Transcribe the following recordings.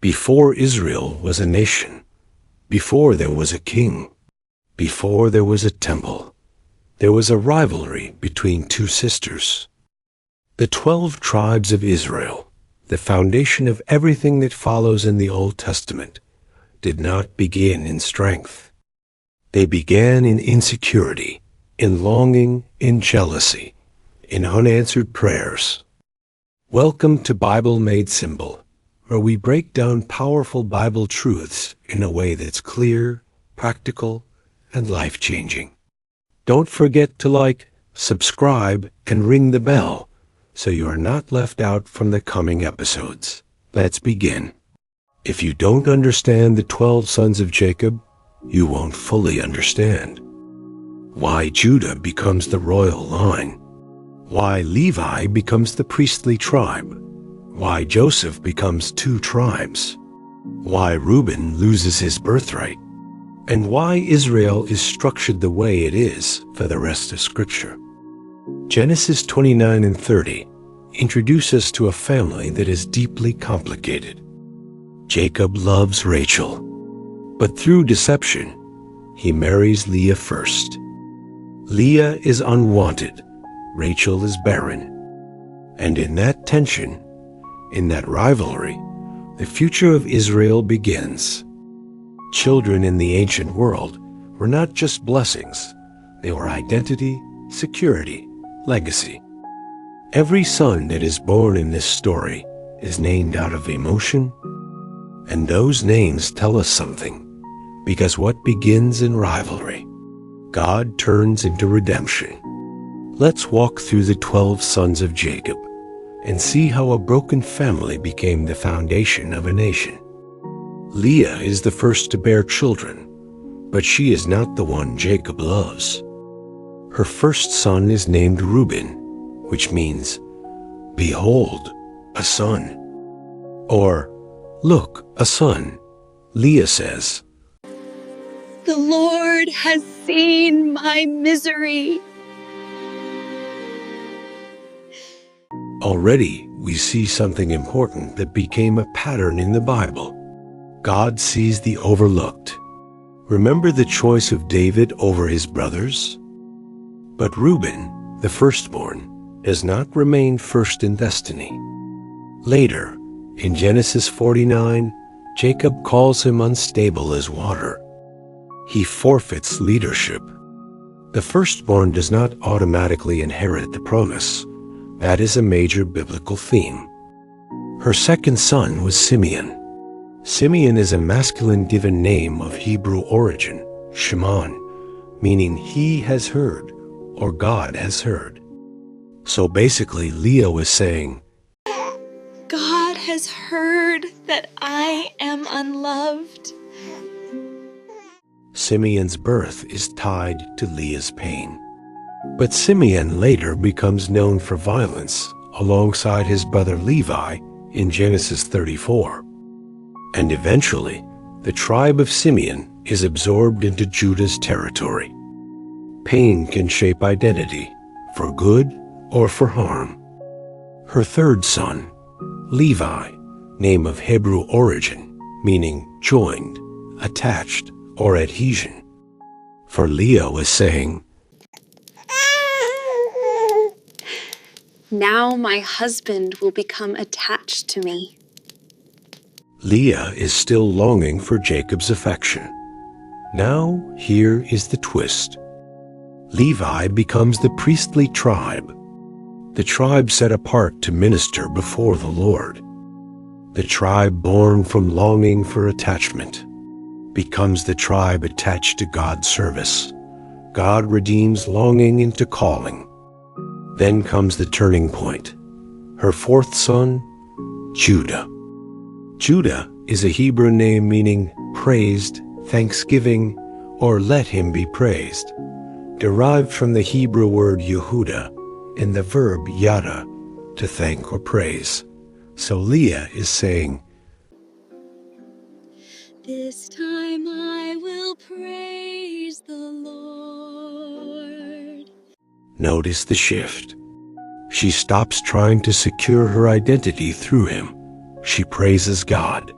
Before Israel was a nation, before there was a king, before there was a temple, there was a rivalry between two sisters. The 12 tribes of Israel, the foundation of everything that follows in the Old Testament, did not begin in strength. They began in insecurity, in longing, in jealousy, in unanswered prayers. Welcome to Bible Made Simple, where we break down powerful Bible truths in a way that's clear, practical, and life-changing. Don't forget to like, subscribe, and ring the bell so you are not left out from the coming episodes. Let's begin. If you don't understand the 12 sons of Jacob, you won't fully understand why Judah becomes the royal line, why Levi becomes the priestly tribe, why Joseph becomes 2 tribes, why Reuben loses his birthright, and why Israel is structured the way it is for the rest of Scripture. Genesis 29 and 30 introduce us to a family that is deeply complicated. Jacob loves Rachel, but through deception, he marries Leah first. Leah is unwanted, Rachel is barren. And in that tension, in that rivalry, the future of Israel begins. Children in the ancient world were not just blessings, they were identity, security, legacy. Every son that is born in this story is named out of emotion, and those names tell us something, because what begins in rivalry, God turns into redemption. Let's walk through the 12 sons of Jacob and see how a broken family became the foundation of a nation. Leah is the first to bear children, but she is not the one Jacob loves. Her first son is named Reuben, which means, "Behold, a son," or "Look, a son." Leah says, "The Lord has seen my misery." Already, we see something important that became a pattern in the Bible. God sees the overlooked. Remember the choice of David over his brothers? But Reuben, the firstborn, does not remain first in destiny. Later, in Genesis 49, Jacob calls him unstable as water. He forfeits leadership. The firstborn does not automatically inherit the promise. That is a major biblical theme. Her second son was Simeon. Simeon is a masculine given name of Hebrew origin, Shimon, meaning he has heard or God has heard. So basically, Leah was saying, God has heard that I am unloved. Simeon's birth is tied to Leah's pain. But Simeon later becomes known for violence alongside his brother Levi in Genesis 34. And eventually, the tribe of Simeon is absorbed into Judah's territory. Pain can shape identity, for good or for harm. Her third son, Levi, name of Hebrew origin, meaning joined, attached, or adhesion. For Leah was saying, "Now my husband will become attached to me." Leah is still longing for Jacob's affection. Now, here is the twist. Levi becomes the priestly tribe, the tribe set apart to minister before the Lord. The tribe born from longing for attachment becomes the tribe attached to God's service. God redeems longing into calling. Then comes the turning point. Her fourth son, Judah. Judah is a Hebrew name meaning praised, thanksgiving, or let him be praised, derived from the Hebrew word Yehuda and the verb yada, to thank or praise. So Leah is saying, "This time I will praise the Lord." Notice the shift. She stops trying to secure her identity through him. She praises God.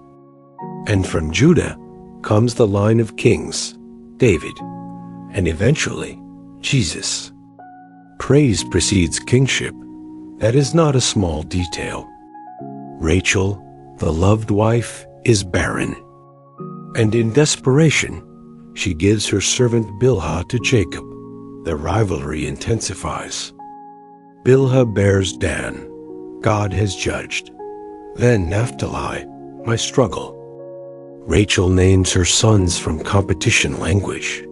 And from Judah comes the line of kings, David, and eventually Jesus. Praise precedes kingship. That is not a small detail. Rachel, the loved wife, is barren. And in desperation, she gives her servant Bilhah to Jacob. The rivalry intensifies. Bilhah bears Dan. God has judged. Then Naphtali, my struggle. Rachel names her sons from competition language.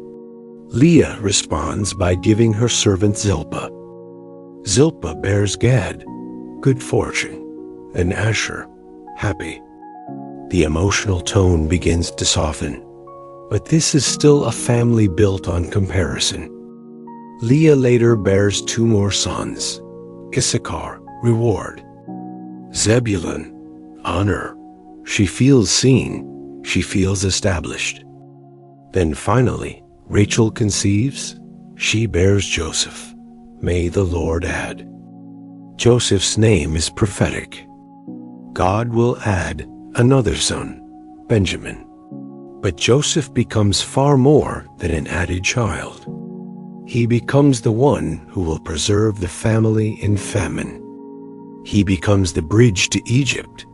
Leah responds by giving her servant Zilpah. Zilpah bears Gad, good fortune, and Asher, happy. The emotional tone begins to soften, but this is still a family built on comparison. Leah later bears 2 more sons, Issachar, reward. Zebulun, honor. She feels seen, she feels established. Then finally, Rachel conceives, she bears Joseph. May the Lord add. Joseph's name is prophetic. God will add another son, Benjamin. But Joseph becomes far more than an added child. He becomes the one who will preserve the family in famine. He becomes the bridge to Egypt.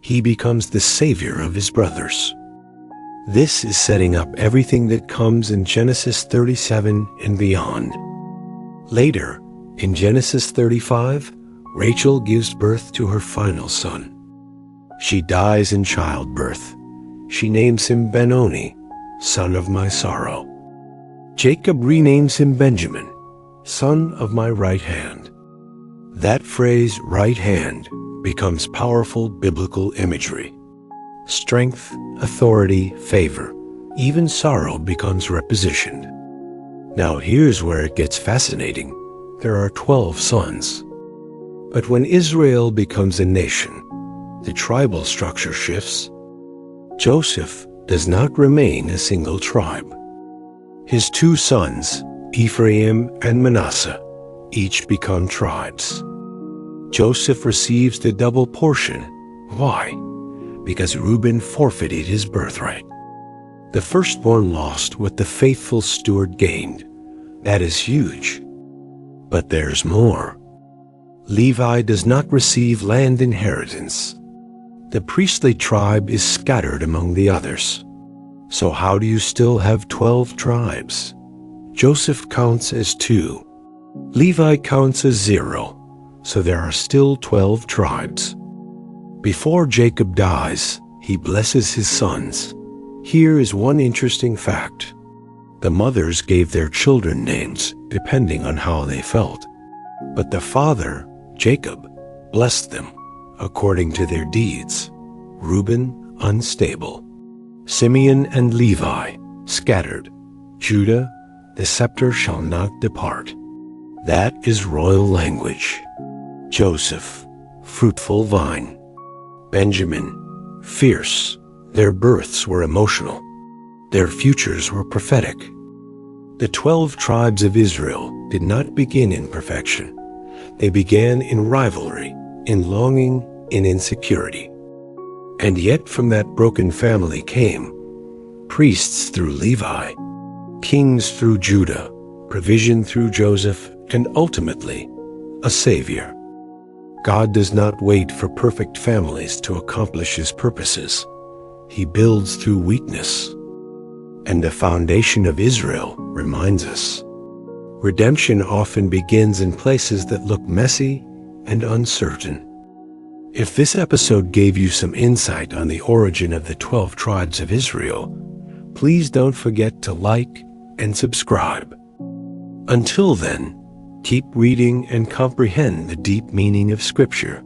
He becomes the savior of his brothers. This is setting up everything that comes in Genesis 37 and beyond. Later, in Genesis 35, Rachel gives birth to her final son. She dies in childbirth. She names him Benoni, son of my sorrow. Jacob renames him Benjamin, son of my right hand. That phrase, right hand, becomes powerful biblical imagery. Strength, authority, favor, even sorrow becomes repositioned. Now here's where it gets fascinating. There are 12 sons. But when Israel becomes a nation, the tribal structure shifts. Joseph does not remain a single tribe. His 2 sons, Ephraim and Manasseh, each become tribes. Joseph receives the double portion. Why? Because Reuben forfeited his birthright. The firstborn lost what the faithful steward gained. That is huge. But there's more. Levi does not receive land inheritance. The priestly tribe is scattered among the others. So how do you still have 12 tribes? Joseph counts as 2. Levi counts as 0. So there are still 12 tribes. Before Jacob dies, he blesses his sons. Here is one interesting fact. The mothers gave their children names depending on how they felt. But the father, Jacob, blessed them according to their deeds. Reuben, unstable. Simeon and Levi, scattered. Judah, the scepter shall not depart. That is royal language. Joseph, fruitful vine. Benjamin, fierce. Their births were emotional. Their futures were prophetic. The 12 tribes of Israel did not begin in perfection. They began in rivalry, in longing, in insecurity. And yet from that broken family came priests through Levi, kings through Judah, provision through Joseph, and ultimately, a savior. God does not wait for perfect families to accomplish his purposes. He builds through weakness. And the foundation of Israel reminds us. Redemption often begins in places that look messy and uncertain. If this episode gave you some insight on the origin of the 12 tribes of Israel, please don't forget to like and subscribe. Until then, keep reading and comprehend the deep meaning of Scripture.